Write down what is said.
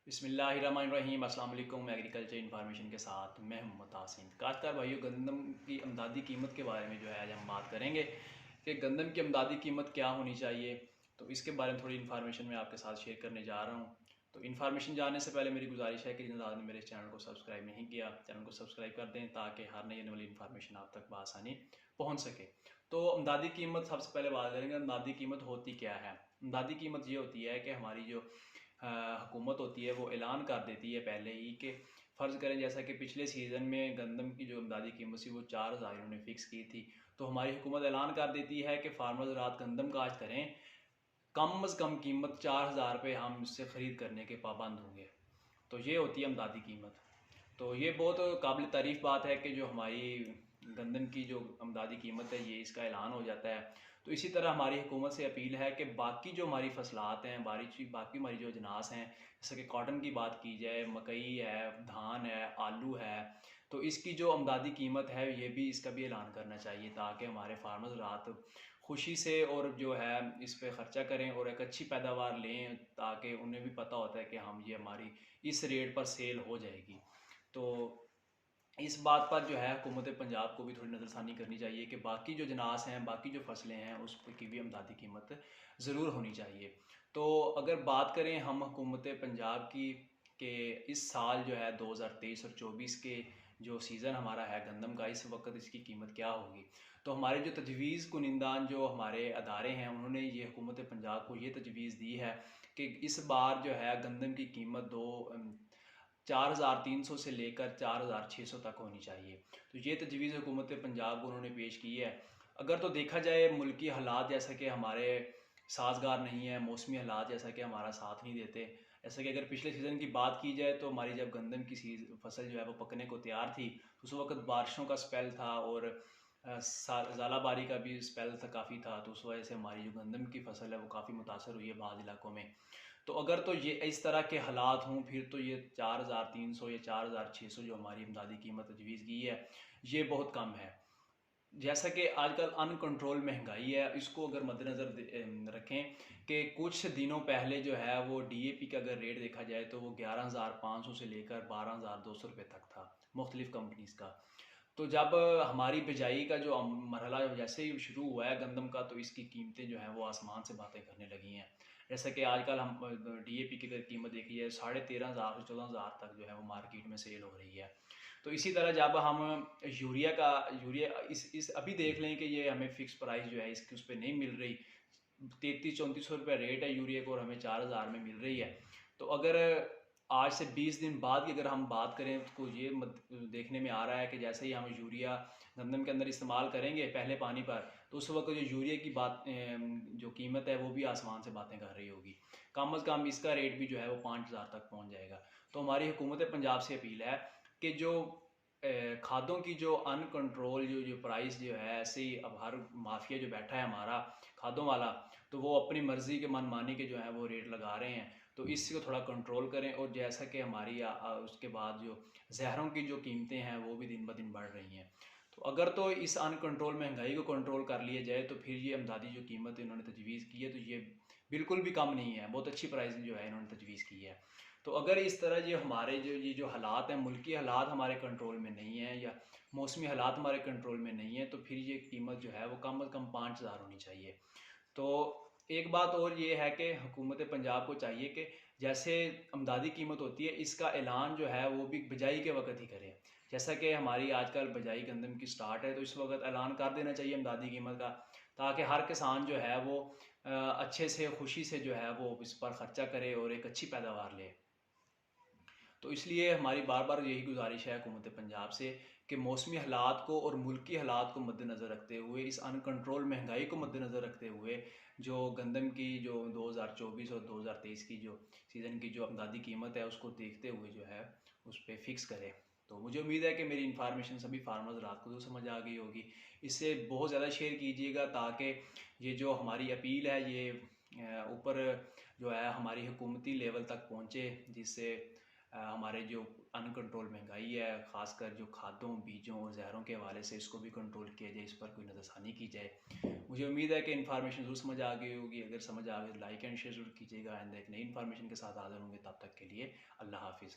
बिस्मिल्लाहिर्रहमानिर्रहीम। अस्सलाम वालेकुम। एग्रीकल्चर इन्फॉर्मेशन के साथ मैं मोहम्मद तासिम। काश्तकार भाइयों, गंदम की अमदादी कीमत के बारे में जो है आज हम बात करेंगे कि गंदम की अमदादी कीमत क्या होनी चाहिए। तो इसके बारे में थोड़ी इन्फॉर्मेशन मैं आपके साथ शेयर करने जा रहा हूँ। तो इन्फॉर्मेशन जानने से पहले मेरी गुजारिश है कि जिन ने मेरे चैनल को सब्सक्राइब नहीं किया, चैनल को सब्सक्राइब कर दें ताकि हर नई आने वाली इन्फॉर्मेशन आप तक बआसानी पहुँच सके। तो अमदादी कीमत, सबसे पहले बात करेंगे अमदादी कीमत होती क्या है। अमदादी कीमत ये होती है कि हमारी जो हुकूमत होती है वो ऐलान कर देती है पहले ही कि फ़र्ज़ करें जैसा कि पिछले सीज़न में गंदम की जो इमदादी कीमत थी वो 4,000 इन्होंने फ़िक्स की थी। तो हमारी हुकूमत ऐलान कर देती है कि फार्मर्स रात गंदम काश्त करें, कम अज़ कम कीमत 4,000 रुपये हम इससे ख़रीद करने के पाबंद होंगे। तो ये होती है अमदादी कीमत। तो ये बहुत काबिल तारीफ़ बात है कि जो हमारी गंदम की जो अमदादी कीमत है ये इसका ऐलान हो जाता है। तो इसी तरह हमारी हुकूमत से अपील है कि बाकी जो हमारी फसलात हैं, बाकी हमारी जो अजनास हैं, जैसे कि कॉटन की बात की जाए, मकई है, धान है, आलू है, तो इसकी जो अमदादी कीमत है ये भी, इसका भी ऐलान करना चाहिए ताकि हमारे फार्मर्स रात खुशी से और जो है इस पे ख़र्चा करें और एक अच्छी पैदावार लें, ताकि उन्हें भी पता होता है कि हम ये हमारी इस रेट पर सेल हो जाएगी। तो इस बात पर जो है हुकूमत पंजाब को भी थोड़ी नज़रसानी करनी चाहिए कि बाकी जो जनास हैं, बाकी जो फसलें हैं, उस की भी अमदादी कीमत ज़रूर होनी चाहिए। तो अगर बात करें हम हुकूमत पंजाब की कि इस साल जो है 2023 और 24 के जो सीज़न हमारा है गंदम का, इस वक्त इसकी कीमत क्या होगी। तो हमारे जो तजवीज़ कुनिंदान जो हमारे अदारे हैं, उन्होंने ये हुकूमत पंजाब को ये तजवीज़ दी है कि इस बार जो है गंदम की कीमत 4,300 से लेकर 4,600 तक होनी चाहिए। तो ये तजवीज़ हुकूमत पंजाब को उन्होंने पेश की है। अगर तो देखा जाए मुल्की हालात जैसा कि हमारे साज़गार नहीं है, मौसमी हालात जैसा कि हमारा साथ नहीं देते। जैसा कि अगर पिछले सीज़न की बात की जाए तो हमारी जब गंदम की फसल जो है वो पकने को तैयार थी, तो उस वक्त बारिशों का स्पेल था और ज़ालाबारी का भी स्पेल था, काफ़ी था। तो उस वजह से हमारी जो गंदम की फसल है वो काफ़ी मुतासर हुई है बाज़ इलाकों में। तो अगर तो ये इस तरह के हालात हों फिर तो ये 4,300 या 4,600 जो हमारी इमदादी कीमत तजवीज़ की है ये बहुत कम है। जैसा कि आजकल अनकंट्रोल महंगाई है, इसको अगर मद्देनज़र रखें कि कुछ दिनों पहले जो है वो डीएपी का अगर रेट देखा जाए तो वो 11,500 से लेकर 12,200 रुपये तक था, मुख्तलिफ़ कंपनीज़ का। तो जब हमारी बिजाई का जो मरहला जैसे ही शुरू हुआ है गंदम का, तो इसकी कीमतें जो हैं वो आसमान से बातें करने लगी हैं। जैसा कि आजकल हम डीएपी की अगर कीमत देखी जाए 13,500 से 14,000 तक जो है वो मार्केट में सेल हो रही है। तो इसी तरह जब हम यूरिया इस अभी देख लें कि ये हमें फ़िक्स प्राइस जो है इसकी उस पे नहीं मिल रही। 3300-3400 रुपये रेट है यूरिया को और हमें 4,000 में मिल रही है। तो अगर आज से 20 दिन बाद की अगर हम बात करें तो ये देखने में आ रहा है कि जैसे ही हम यूरिया गंदम के अंदर इस्तेमाल करेंगे पहले पानी पर, तो उस वक्त जो यूरिया की जो कीमत है वो भी आसमान से बातें कर रही होगी। कम अज़ कम इसका रेट भी जो है वो 5,000 तक पहुंच जाएगा। तो हमारी हुकूमत पंजाब से अपील है कि जो खादों की जो अनकंट्रोल जो प्राइस जो है, ऐसे ही अब हर माफिया जो बैठा है हमारा खादों वाला, तो वो अपनी मर्ज़ी के मनमानी के जो है वो रेट लगा रहे हैं। तो इसको थोड़ा कंट्रोल करें। और जैसा कि हमारी उसके बाद जो ज़हरों की जो कीमतें हैं वो भी दिन ब दिन बढ़ रही हैं। तो अगर तो इस अनकंट्रोल महंगाई को कंट्रोल कर लिया जाए तो फिर ये अमदादी जो कीमत इन्होंने तजवीज़ की है तो ये बिल्कुल भी कम नहीं है, बहुत अच्छी प्राइस जो है इन्होंने तजवीज़ की है। तो अगर इस तरह ये हमारे जो हालात हैं, मुल्की हालात हमारे कंट्रोल में नहीं है या मौसमी हालात हमारे कंट्रोल में नहीं है, तो फिर ये कीमत जो है वो कम अज़ कम 5,000 होनी चाहिए। तो एक बात और ये है कि हुकूमत पंजाब को चाहिए कि जैसे अमदादी कीमत होती है इसका ऐलान जो है वो भी बिजाई के वक्त ही करें। जैसा कि हमारी आजकल बिजाई गंदम की स्टार्ट है, तो इस वक्त ऐलान कर देना चाहिए अमदादी कीमत का, ताकि हर किसान जो है वो अच्छे से खुशी से जो है वो इस पर ख़र्चा करे और एक अच्छी पैदावार ले। तो इसलिए हमारी बार बार यही गुजारिश है हुकूमत पंजाब से कि मौसमी हालात को और मुल्की हालात को मद्देनज़र रखते हुए, इस अनकंट्रोल महंगाई को मद्देनज़र रखते हुए, जो गंदम की जो 2024 और 2023 की जो सीज़न की जो अमदादी कीमत है उसको देखते हुए जो है उस पर फ़िक्स करें। तो मुझे उम्मीद है कि मेरी इन्फॉर्मेशन सभी फार्मर्स रात को तो समझ आ गई होगी। इससे बहुत ज़्यादा शेयर कीजिएगा ताकि ये जो हमारी अपील है ये ऊपर जो है हमारी हुकूमती लेवल तक पहुँचे, जिससे हमारे जो अनकंट्रोल महंगाई है, ख़ासकर जो खादों, बीजों और ज़हरों के हवाले से, इसको भी कंट्रोल किया जाए, इस पर कोई नज़रसानी की जाए। मुझे उम्मीद है कि इन्फॉर्मेशन ज़रूर समझ आ गई होगी। अगर समझ आ गई तो लाइक एंड शेयर ज़रूर कीजिएगा। एंड एक नई इन्फॉर्मेशन के साथ हाज़िर होंगे। तब तक के लिए अल्लाह हाफिज़।